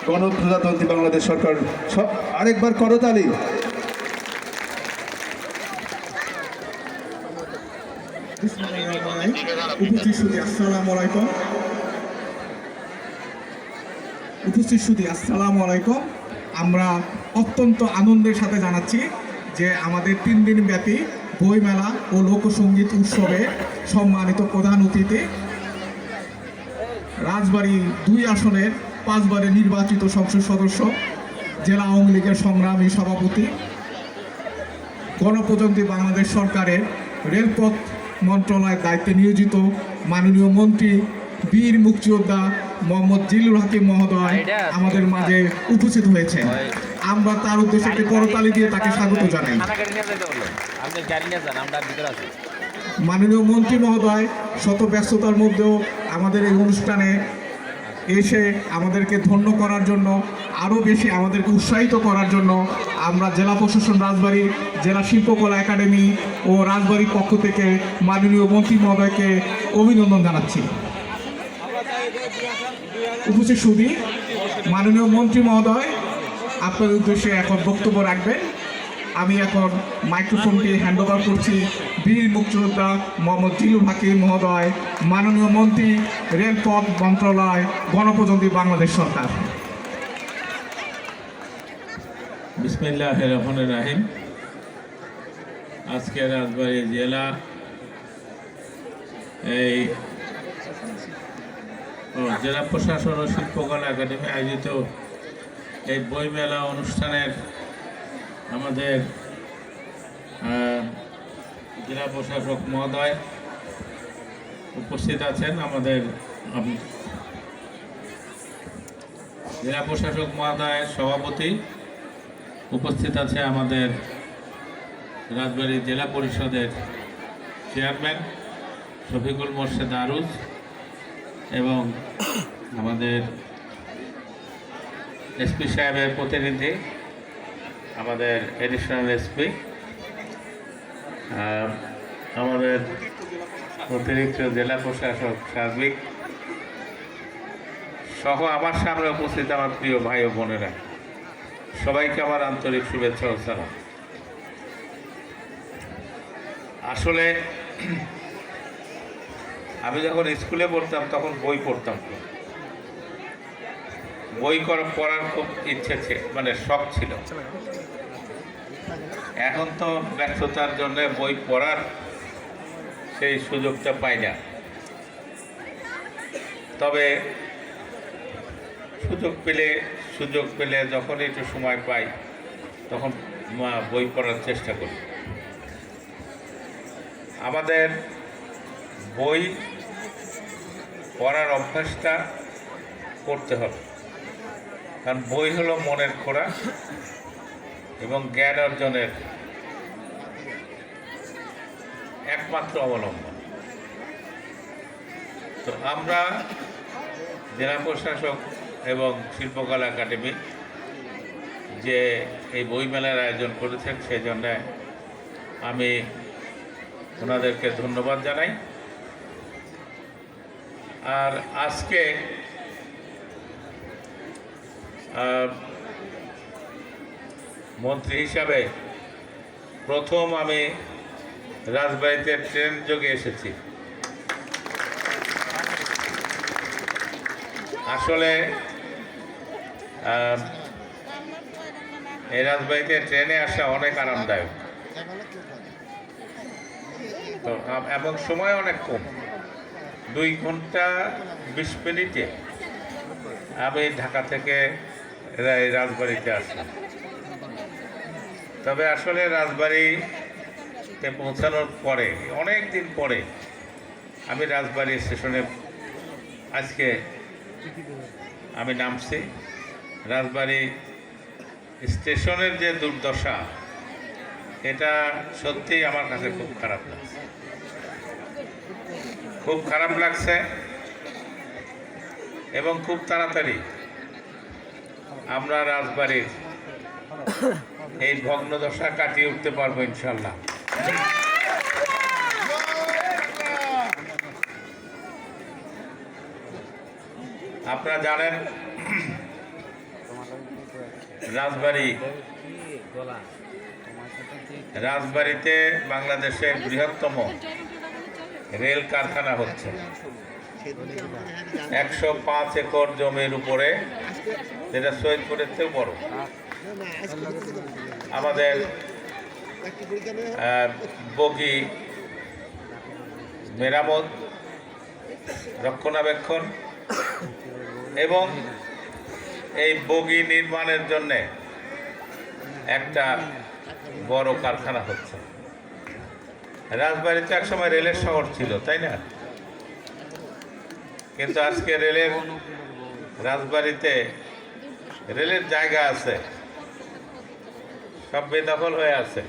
গণপ্রজাতন্ত্রী বাংলাদেশ সরকার। আরেকবার করতালি। উপস্থিত সুধী আসসালামু আলাইকুম। আমরা অত্যন্ত আনন্দের সাথে জানাচ্ছি যে আমাদের 3 দিন ব্যাপী বইমেলা ও লোকসঙ্গীত উৎসবে সম্মানিত প্রধান অতিথি রাজবাড়ী 2 আসনের 5 বারের নির্বাচিত সংসদ সদস্য, জেলা আওয়ামী লীগের সংগ্রামী সভাপতি, গণপ্রজাতন্ত্রী বাংলাদেশ সরকারের রেলপথ মন্ত্রণালয়ের দায়িত্বে নিয়োজিত মাননীয় মন্ত্রী বীর মুক্তিযোদ্ধা মোহাম্মদ জিল্লুর হাকিম মহোদয় আমাদের মাঝে উপস্থিত হয়েছে। আমরা তার উদ্দেশ্যে একটি করতালি দিয়ে তাকে স্বাগত জানাই। মাননীয় মন্ত্রী মহোদয় শত ব্যস্ততার মধ্যেও আমাদের এই অনুষ্ঠানে এসে আমাদেরকে ধন্য করার জন্য, আরও বেশি আমাদেরকে উৎসাহিত করার জন্য আমরা জেলা প্রশাসন রাজবাড়ী, জেলা শিল্পকলা একাডেমি ও রাজবাড়ির পক্ষ থেকে মাননীয় মন্ত্রী মহোদয়কে অভিনন্দন জানাচ্ছি। উপস্থিত সুধী, মাননীয় মন্ত্রী মহোদয় আপনাদের উদ্দেশ্যে এখন বক্তব্য রাখবেন। আমি এখন মাইক্রোফোনটি হ্যান্ডওভার করছি বীর মুক্তিযোদ্ধা মোহাম্মদ জিল্লুর হাকিম মহোদয়, মাননীয় মন্ত্রী, রেলপথ মন্ত্রণালয়, গণপ্রজাতন্ত্রী বাংলাদেশ সরকার। বিসমিল্লাহির রহমানির রহিম। আজকে রাজবাড়ী জেলা জেলা প্রশাসন ও শিল্পকলা একাডেমি আয়োজিত এই বইমেলা অনুষ্ঠানের আমাদের জেলা প্রশাসক মহোদয় উপস্থিত আছেন। আমাদের জেলা প্রশাসক মহোদয়ের সভাপতি উপস্থিত আছে, আমাদের রাজবাড়ী জেলা পরিষদের চেয়ারম্যান শফিকুল মোর্শেদ আরুজ এবং আমাদের এসপি সাহেবের প্রতিনিধি, আমাদের এডিশনাল এসপি, আমাদের অতিরিক্ত জেলা প্রশাসক সার্বিক সহ আমার সামনে উপস্থিত আমার প্রিয় ভাই ও বোনেরা, সবাইকে আমার আন্তরিক শুভেচ্ছা ও সালাম। আসলে আমি যখন স্কুলে পড়তাম তখন বই পড়তাম, বই পড়ার খুব ইচ্ছে ছিল, মানে শখ ছিল। এখন তো ব্যস্ততার জন্য বই পড়ার সেই সুযোগটা পাই না। তবে সুযোগ পেলে যখন একটু সময় পাই তখন বই পড়ার চেষ্টা করি। আমাদের বই পড়ার অভ্যাসটা করতে হবে, কারণ বই হলো মনের খোরাক এবং জ্ঞান অর্জনের একমাত্র অবলম্বন। তো আমরা জেলা প্রশাসক এবং শিল্পকলা একাডেমি যে এই বইমেলার আয়োজন করেছেন সেই জন্য আমি ওনাদেরকে ধন্যবাদ জানাই। আর আজকে মন্ত্রী হিসাবে প্রথম আমি রাজবাড়ীতে ট্রেন যোগে এসেছি। আসলে এই রাজবাড়ীতে ট্রেনে আসা অনেক আরামদায়ক, তো এবং সময় অনেক কম, 2 ঘন্টা 20 মিনিটে আমি ঢাকা থেকে রাজবাড়ীতে আসলাম। তবে আসলে রাজবাড়ীতে পৌঁছানোর পরে অনেক দিন পরে আমি রাজবাড়ী স্টেশনে আজকে আমি নামছি। রাজবাড়ী স্টেশনের যে দুর্দশা, এটা সত্যিই আমার কাছে খুব খারাপ লাগছে এবং খুব তাড়াতাড়ি আমরা রাজবাড়ীর এই ভগ্নদশা কাটিয়ে উঠতে পারবো ইনশাল্লাহ। আপনারা জানেন রাজবাড়িতে বাংলাদেশের বৃহত্তম রেল কারখানা হচ্ছে 105 একর জমির উপরে, যেটা সৈয়দপুরের চেয়েও বড়। আমাদের বগি মেরামত, রক্ষণাবেক্ষণ এবং এই বগি নির্মাণের জন্যে একটা বড় কারখানা হচ্ছে। রাজবাড়িতে একসময় রেলের শহর ছিল, তাই না? কিন্তু আজকে রাজবাড়িতে রেলের জায়গা আছে, সব বেদখল হয়ে আছে।